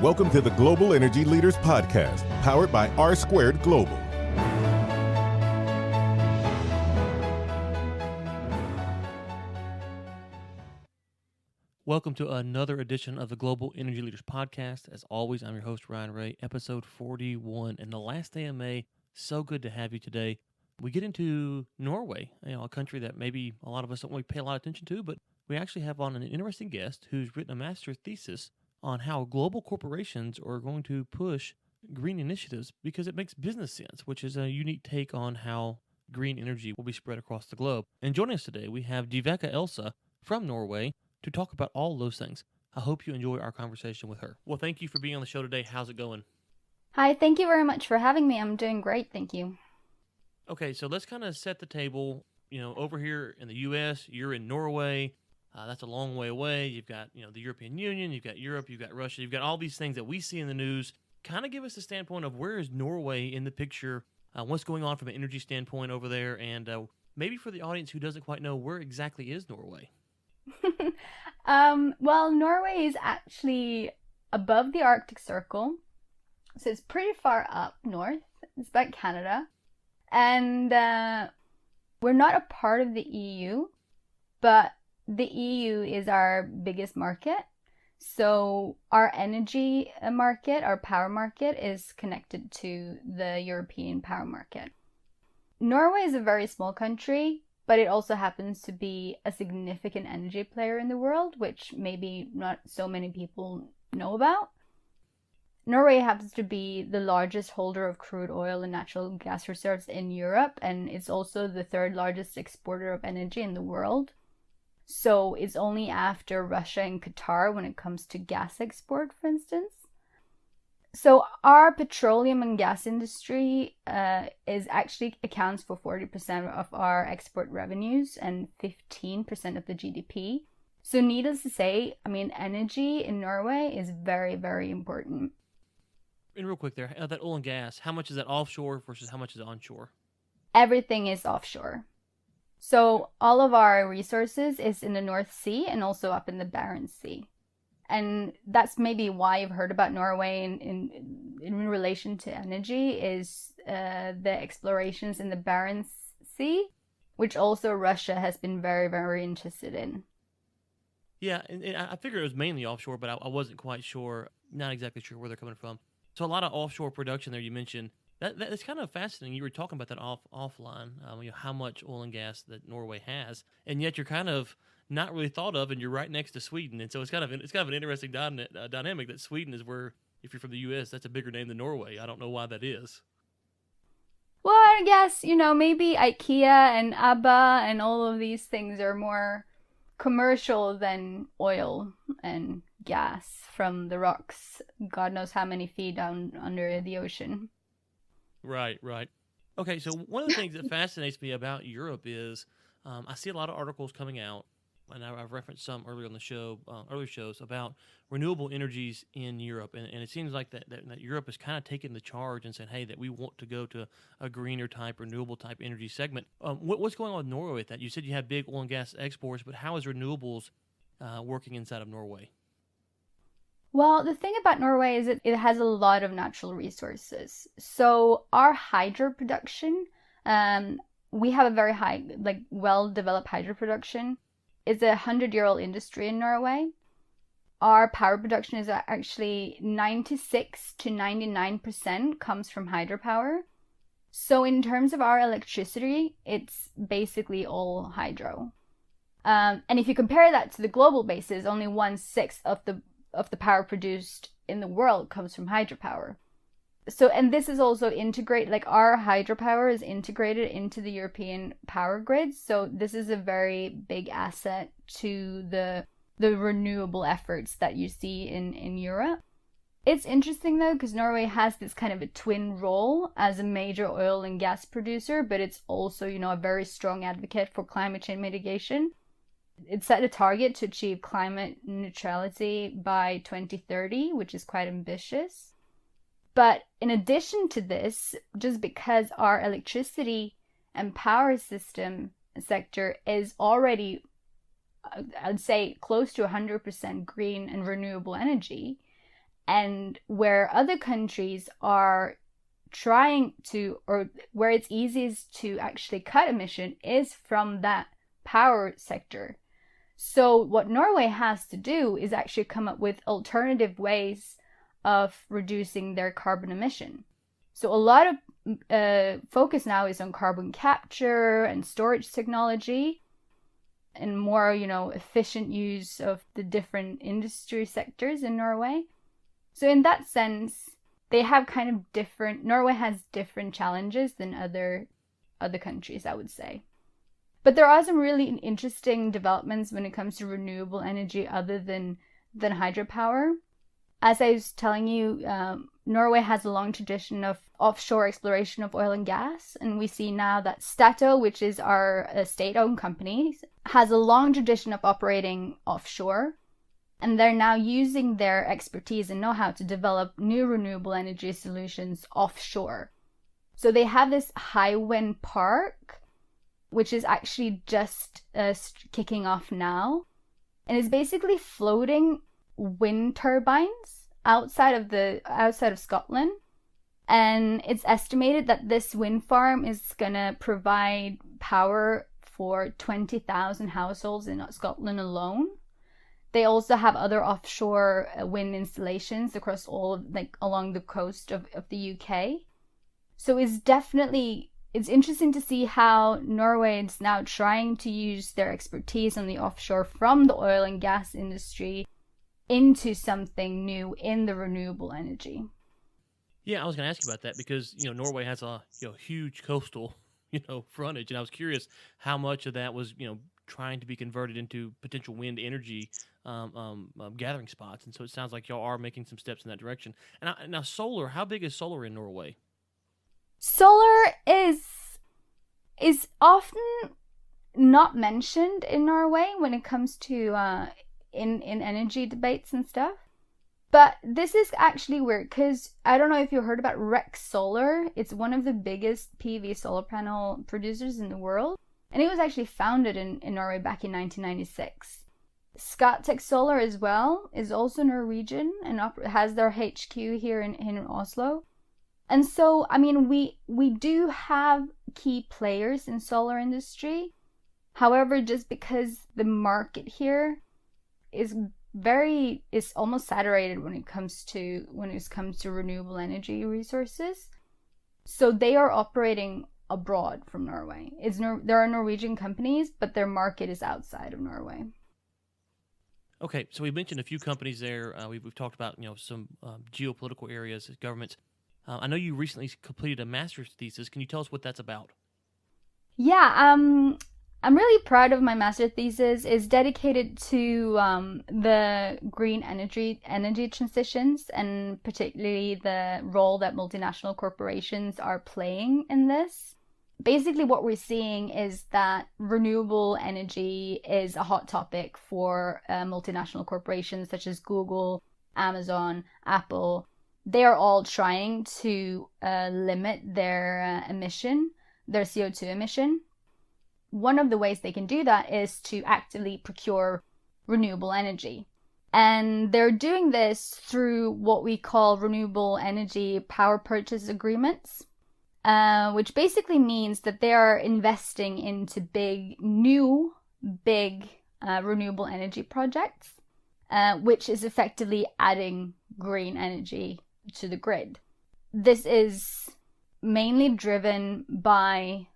Welcome to the Global Energy Leaders Podcast, powered by R Squared Global. Welcome to another edition of the Global Energy Leaders Podcast. As always, I'm your host, Ryan Ray, episode 41, and the last day of May. So good to have you today. We get into Norway, a country that maybe a lot of us don't really pay a lot of attention to, but we actually have on an interesting guest who's written a master's thesis on how global corporations are going to push green initiatives because it makes business sense, which is a unique take on how green energy will be spread across the globe. And joining us today, we have Dyveke Elset from Norway to talk about all those things. I hope you enjoy our conversation with her. Well, thank you for being on the show today. How's it going? Hi, thank you very much for having me. I'm doing great, thank you. Okay, so let's kind of set the table. Over here in the U.S., you're in Norway. That's a long way away. You've got, the European Union, you've got Europe, you've got Russia, you've got all these things that we see in the news. Kind of give us the standpoint of where is Norway in the picture, what's going on from an energy standpoint over there, and maybe for the audience who doesn't quite know, where exactly is Norway? Well, Norway is actually above the Arctic Circle, so it's pretty far up north. It's about Canada, and we're not a part of the EU, but the EU is our biggest market. So our energy market, our power market, is connected to the European power market. Norway is a very small country, but it also happens to be a significant energy player in the world, which maybe not so many people know about. Norway happens to be the largest holder of crude oil and natural gas reserves in Europe, and it's also the third largest exporter of energy in the world. So it's only after Russia and Qatar when it comes to gas export, for instance. So our petroleum and gas industry accounts for 40% of our export revenues and 15% of the GDP. So needless to say, energy in Norway is very, very important. And real quick there, that oil and gas, how much is that offshore versus how much is onshore? Everything is offshore. So all of our resources is in the North Sea and also up in the Barents Sea. And that's maybe why you've heard about Norway in relation to energy is the explorations in the Barents Sea, which also Russia has been very, very interested in. Yeah, and I figured it was mainly offshore, but I wasn't quite sure, not exactly sure where they're coming from. So a lot of offshore production there you mentioned. That's kind of fascinating. You were talking about that offline, how much oil and gas that Norway has, and yet you're kind of not really thought of, and you're right next to Sweden, and so it's kind of an interesting dynamic that Sweden is where, if you're from the U.S., that's a bigger name than Norway. I don't know why that is. Well, I guess maybe IKEA and ABBA and all of these things are more commercial than oil and gas from the rocks. God knows how many feet down under the ocean. Right. Okay, so one of the things that fascinates me about Europe is I see a lot of articles coming out, and I've referenced some earlier on the show, earlier shows, about renewable energies in Europe. And it seems like that Europe is kind of taking the charge and saying, hey, that we want to go to a greener type, renewable type energy segment. What's going on with Norway with that? You said you have big oil and gas exports, but how is renewables working inside of Norway? Well, the thing about Norway is it has a lot of natural resources. So our hydro production, we have a very high, well-developed hydro production. It's a 100-year-old industry in Norway. Our power production is actually 96 to 99% comes from hydropower. So in terms of our electricity, it's basically all hydro. And if you compare that to the global basis, only 1/6 of the power produced in the world comes from hydropower. So, and this is also our hydropower is integrated into the European power grid. So this is a very big asset to the renewable efforts that you see in Europe. It's interesting though, because Norway has this kind of a twin role as a major oil and gas producer, but it's also, a very strong advocate for climate change mitigation. It set a target to achieve climate neutrality by 2030, which is quite ambitious. But in addition to this, just because our electricity and power system sector is already, I'd say, close to 100% green and renewable energy, And where other countries are trying to, or where it's easiest to actually cut emission, is from that power sector. So what Norway has to do is actually come up with alternative ways of reducing their carbon emission. So a lot of focus now is on carbon capture and storage technology and more, efficient use of the different industry sectors in Norway. So in that sense, they have kind of Norway has different challenges than other countries, I would say. But there are some really interesting developments when it comes to renewable energy other than hydropower. As I was telling you, Norway has a long tradition of offshore exploration of oil and gas. And we see now that Statoil, which is our state-owned company, has a long tradition of operating offshore. And they're now using their expertise and know-how to develop new renewable energy solutions offshore. So they have this Hywind park, which is actually just kicking off now. And it's basically floating wind turbines outside of Scotland. And it's estimated that this wind farm is going to provide power for 20,000 households in Scotland alone. They also have other offshore wind installations across along the coast of the UK. So it's interesting to see how Norway is now trying to use their expertise on the offshore from the oil and gas industry into something new in the renewable energy. Yeah, I was going to ask you about that because, Norway has a huge coastal, frontage. And I was curious how much of that was, trying to be converted into potential wind energy gathering spots. And so it sounds like y'all are making some steps in that direction. And now solar, how big is solar in Norway? Solar is often not mentioned in Norway when it comes to in energy debates and stuff. But this is actually weird because I don't know if you heard about Rex Solar. It's one of the biggest PV solar panel producers in the world. And it was actually founded in Norway back in 1996. Scatec Solar as well is also Norwegian and has their HQ here in Oslo. And so, we do have key players in solar industry. However, just because the market here is almost saturated when it comes to renewable energy resources. So they are operating abroad from Norway. There are Norwegian companies, but their market is outside of Norway. Okay, so we mentioned a few companies there. We've talked about some geopolitical areas, governments. I know you recently completed a master's thesis. Can you tell us what that's about? Yeah, I'm really proud of my master's thesis. It's dedicated to the green energy transitions and particularly the role that multinational corporations are playing in this. Basically, what we're seeing is that renewable energy is a hot topic for multinational corporations such as Google, Amazon, Apple. They are all trying to limit their CO2 emission. One of the ways they can do that is to actively procure renewable energy. And they're doing this through what we call renewable energy power purchase agreements, which basically means that they are investing into big renewable energy projects, which is effectively adding green energy to the grid. This is mainly driven by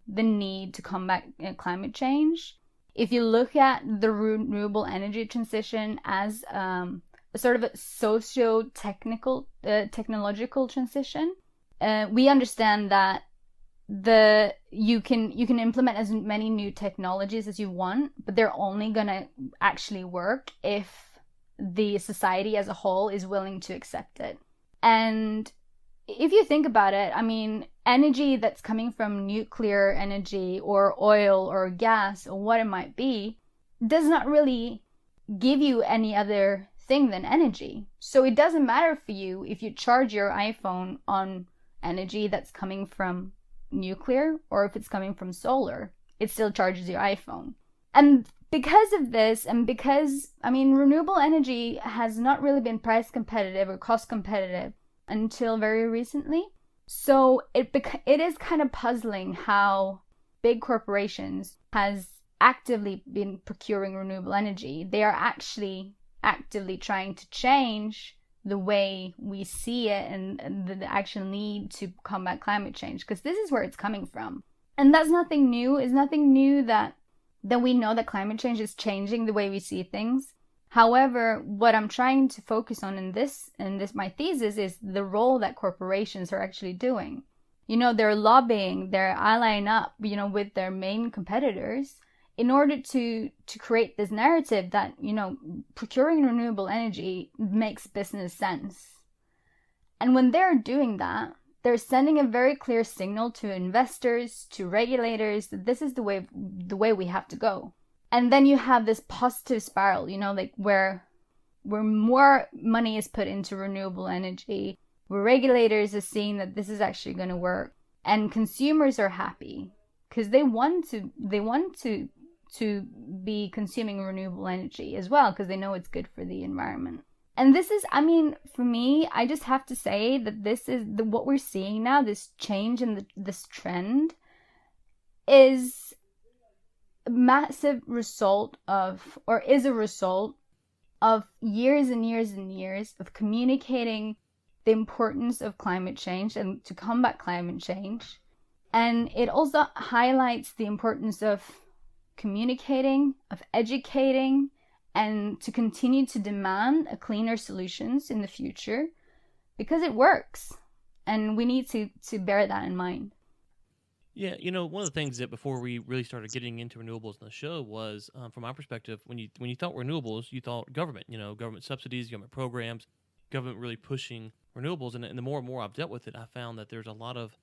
the need to combat climate change. If you look at the renewable energy transition as a sort of a socio-technological transition, we understand that you can implement as many new technologies as you want, but they're only gonna actually work if the society as a whole is willing to accept it. And if you think about it, energy that's coming from nuclear energy or oil or gas or what it might be does not really give you any other thing than energy. So it doesn't matter for you if you charge your iPhone on energy that's coming from nuclear or if it's coming from solar. It still charges your iPhone. And because of this, and because, renewable energy has not really been price competitive or cost competitive until very recently. So it is kind of puzzling how big corporations has actively been procuring renewable energy. They are actually actively trying to change the way we see it and the actual need to combat climate change, because this is where it's coming from. And that's nothing new. It's nothing new that we know that climate change is changing the way we see things. However, what I'm trying to focus on in this my thesis is the role that corporations are actually doing. They're lobbying, they're allying up, with their main competitors in order to create this narrative that, procuring renewable energy makes business sense. And when they're doing that, they're sending a very clear signal to investors, to regulators, that this is the way we have to go. And then you have this positive spiral, where more money is put into renewable energy, where regulators are seeing that this is actually going to work, and consumers are happy because they want to be consuming renewable energy as well, because they know it's good for the environment. And this is, for me, I just have to say that this is what we're seeing now, this change in this trend is a massive result of, or is a result of years and years and years of communicating the importance of climate change and to combat climate change. And it also highlights the importance of communicating, of educating, and to continue to demand a cleaner solutions in the future, because it works. And we need to bear that in mind. Yeah, one of the things that before we really started getting into renewables in the show was, from my perspective, when you thought renewables, you thought government, government subsidies, government programs, government really pushing renewables. And the more and more I've dealt with it, I found that there's a lot of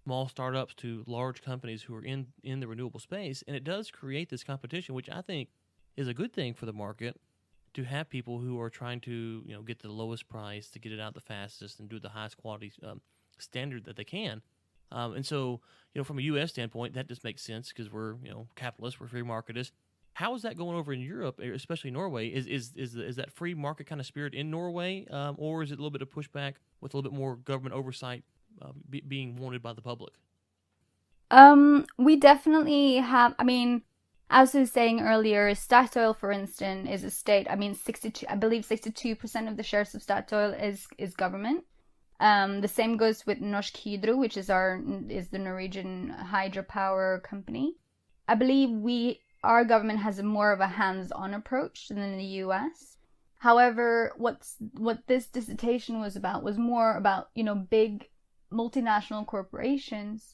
small startups to large companies who are in the renewable space, and it does create this competition, which I think is a good thing for the market, to have people who are trying to get the lowest price, to get it out the fastest, and do the highest quality standard that they can. And so, from a U.S. standpoint, that just makes sense because we're, capitalists, we're free marketists. How is that going over in Europe, especially Norway? Is that free market kind of spirit in Norway, or is it a little bit of pushback with a little bit more government oversight being wanted by the public? We definitely have. As I was saying earlier, Statoil, for instance, is a state. 62% of the shares of Statoil is government. The same goes with Norsk Hydro, which is the Norwegian hydropower company. I believe our government has more of a hands-on approach than in the US. However, what this dissertation was about was more about, big multinational corporations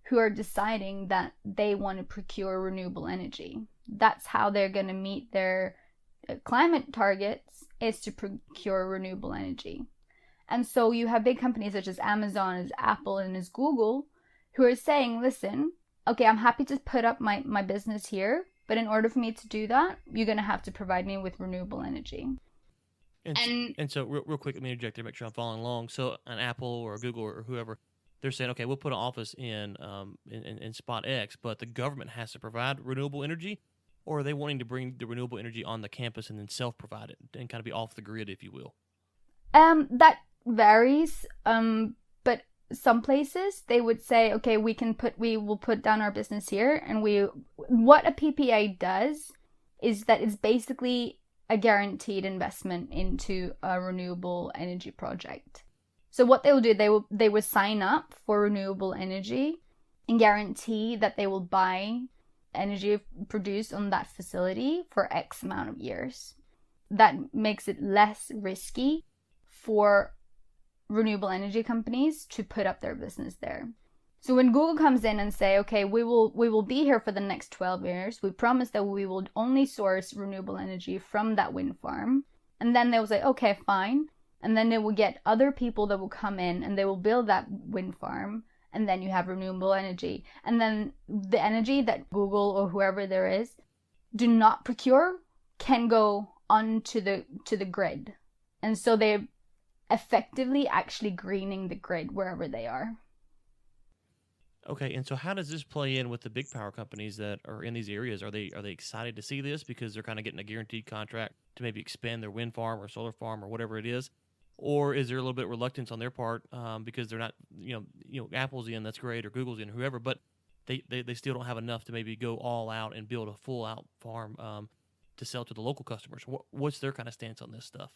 who are deciding that they want to procure renewable energy. That's how they're going to meet their climate targets, is to procure renewable energy. And so you have big companies such as Amazon, as Apple, and as Google who are saying, listen, okay, I'm happy to put up my business here, but in order for me to do that, you're going to have to provide me with renewable energy. And so real quick, let me interject there, make sure I'm following along. So an Apple or a Google or whoever, they're saying, okay, we'll put an office in spot X, but the government has to provide renewable energy, or are they wanting to bring the renewable energy on the campus and then self-provide it and kind of be off the grid, if you will? That varies, but some places they would say, okay, we will put down our business here, and what a PPA does is that it's basically a guaranteed investment into a renewable energy project. So what they will do, they will sign up for renewable energy and guarantee that they will buy energy produced on that facility for X amount of years. That makes it less risky for renewable energy companies to put up their business there. So when Google comes in and say, okay, we will be here for the next 12 years, we promise that we will only source renewable energy from that wind farm, and then they will say, okay, fine, and then they will get other people that will come in and they will build that wind farm, and then you have renewable energy. And then the energy that Google or whoever there is do not procure can go onto the grid. And so they're effectively actually greening the grid wherever they are. Okay, and so how does this play in with the big power companies that are in these areas? Are they excited to see this because they're kind of getting a guaranteed contract to maybe expand their wind farm or solar farm or whatever it is? Or is there a little bit of reluctance on their part because they're not, Apple's in, that's great, or Google's in, whoever, but they still don't have enough to maybe go all out and build a full out farm to sell to the local customers. What's their kind of stance on this stuff?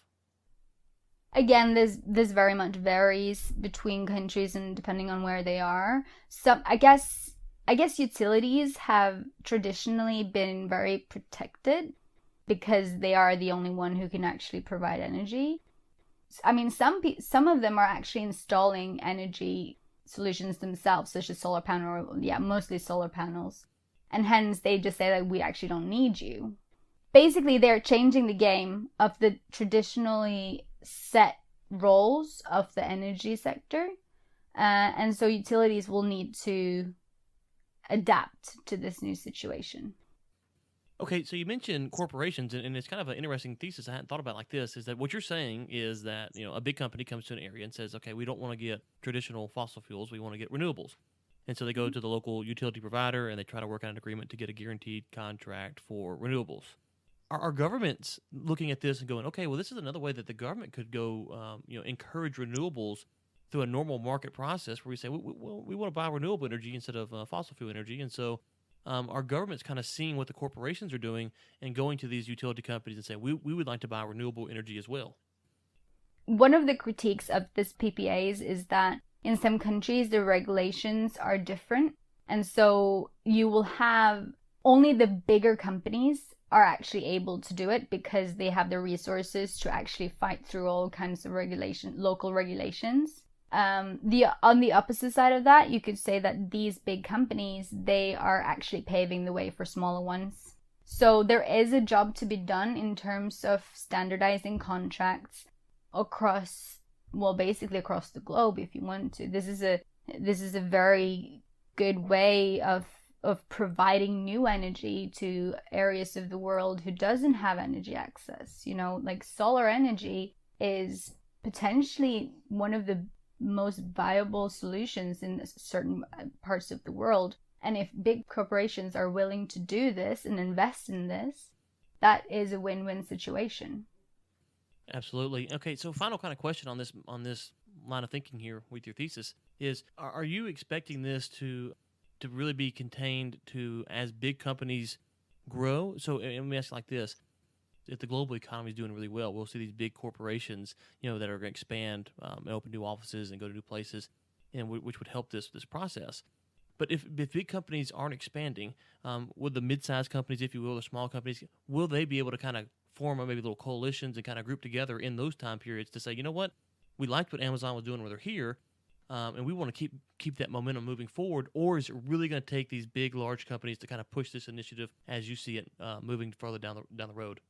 Again, this very much varies between countries and depending on where they are. I guess utilities have traditionally been very protected because they are the only one who can actually provide energy. I mean, some of them are actually installing energy solutions themselves, such as solar panel, mostly solar panels, and hence they just say that we actually don't need you. Basically, they're changing the game of the traditionally set roles of the energy sector, and so utilities will need to adapt to this new situation. Okay, so you mentioned corporations, and it's kind of an interesting thesis I hadn't thought about like this, is that what you're saying is that, a big company comes to an area and says, okay, we don't want to get traditional fossil fuels, we want to get renewables. And so they go to the local utility provider and they try to work out an agreement to get a guaranteed contract for renewables. Are governments looking at this and going, okay, well, this is another way that the government could go, encourage renewables through a normal market process where we say, we want to buy renewable energy instead of fossil fuel energy. And so our government's kind of seeing what the corporations are doing and going to these utility companies and saying, we would like to buy renewable energy as well. One of the critiques of this PPAs is that in some countries, the regulations are different. And so you will have only the bigger companies are actually able to do it because they have the resources to actually fight through all kinds of local regulations. On the opposite side of that, you could say that these big companies, they are actually paving the way for smaller ones. So there is a job to be done in terms of standardizing contracts basically across the globe if you want to. This is a very good way of providing new energy to areas of the world who doesn't have energy access. Like solar energy is potentially one of the most viable solutions in certain parts of the world. And if big corporations are willing to do this and invest in this, that is a win-win situation. Absolutely. Okay, so final kind of question on this line of thinking here with your thesis is, are you expecting this to really be contained to as big companies grow? So let me ask you like this. If the global economy is doing really well, we'll see these big corporations, that are going to expand and open new offices and go to new places, and which would help this process. But if big companies aren't expanding, would the mid-sized companies, if you will, the small companies, will they be able to kind of form maybe little coalitions and kind of group together in those time periods to say, you know what, we liked what Amazon was doing when they're here, and we want to keep that momentum moving forward? Or is it really going to take these big, large companies to kind of push this initiative as you see it moving further down the road?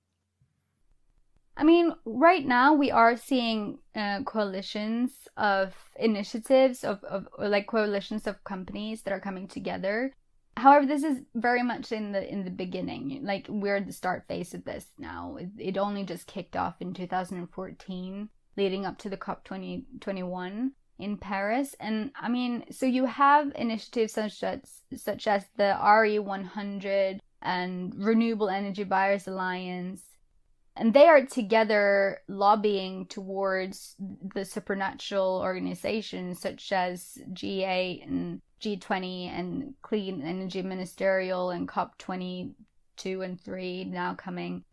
I mean, right now we are seeing coalitions of initiatives, of like coalitions of companies that are coming together. However, this is very much in the beginning. Like, we're at the start phase of this now. It only just kicked off in 2014, leading up to the COP 2021 in Paris. And I mean, so you have initiatives such as the RE100 and Renewable Energy Buyers Alliance. And they are together lobbying towards the supranational organizations such as G8 and G20 and Clean Energy Ministerial and COP 22 and 3 now coming,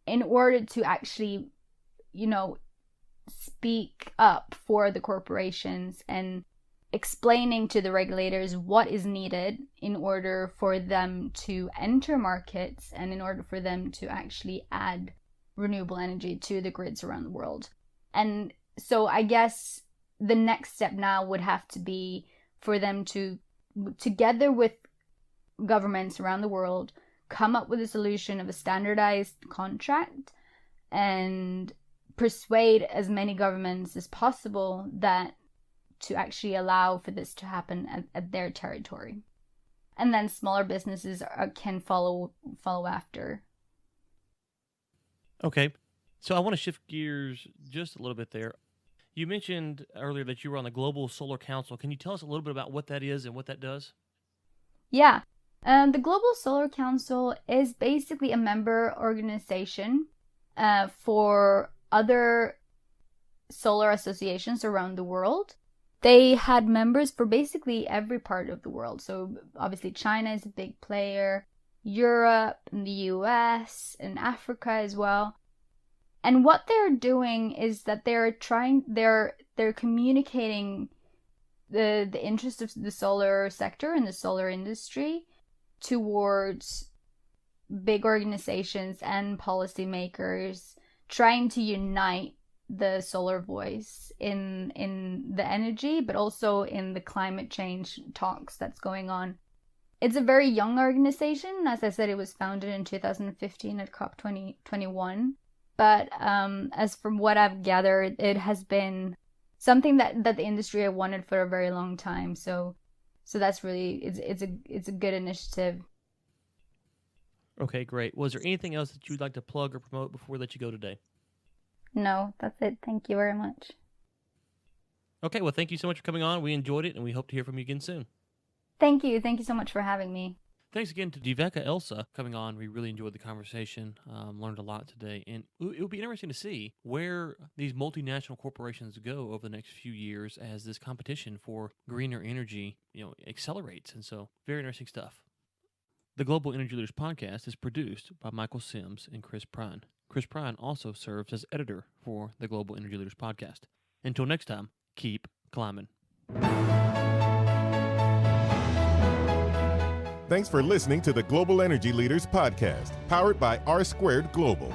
in order to actually, speak up for the corporations and explaining to the regulators what is needed in order for them to enter markets and in order for them to actually add renewable energy to the grids around the world. And so I guess the next step now would have to be for them to, together with governments around the world, come up with a solution of a standardized contract and persuade as many governments as possible that to actually allow for this to happen at their territory. And then smaller businesses can follow after. Okay, so I want to shift gears just a little bit there. You mentioned earlier that you were on the Global Solar Council. Can you tell us a little bit about what that is and what that does? Yeah. The Global Solar Council is basically a member organization for other solar associations around the world. They had members for basically every part of the world. So obviously China is a big player, Europe, and the US, and Africa as well. And what they're doing is that they're communicating the interest of the solar sector and the solar industry towards big organizations and policymakers, trying to unite the solar voice in the energy, but also in the climate change talks that's going on. It's a very young organization. As I said, it was founded in 2015 at COP21. But as from what I've gathered, it has been something that the industry have wanted for a very long time. So that's really it's a good initiative. Okay, great. Was there anything else that you'd like to plug or promote before we let you go today? No, that's it. Thank you very much. Okay, well, thank you so much for coming on. We enjoyed it, and we hope to hear from you again soon. Thank you. Thank you so much for having me. Thanks again to Dyveke Elset coming on. We really enjoyed the conversation, learned a lot today, and it will be interesting to see where these multinational corporations go over the next few years as this competition for greener energy, accelerates. And so, very interesting stuff. The Global Energy Leaders Podcast is produced by Michael Sims and Chris Prine. Chris Prine also serves as editor for the Global Energy Leaders Podcast. Until next time, keep climbing. Thanks for listening to the Global Energy Leaders Podcast, powered by R Squared Global.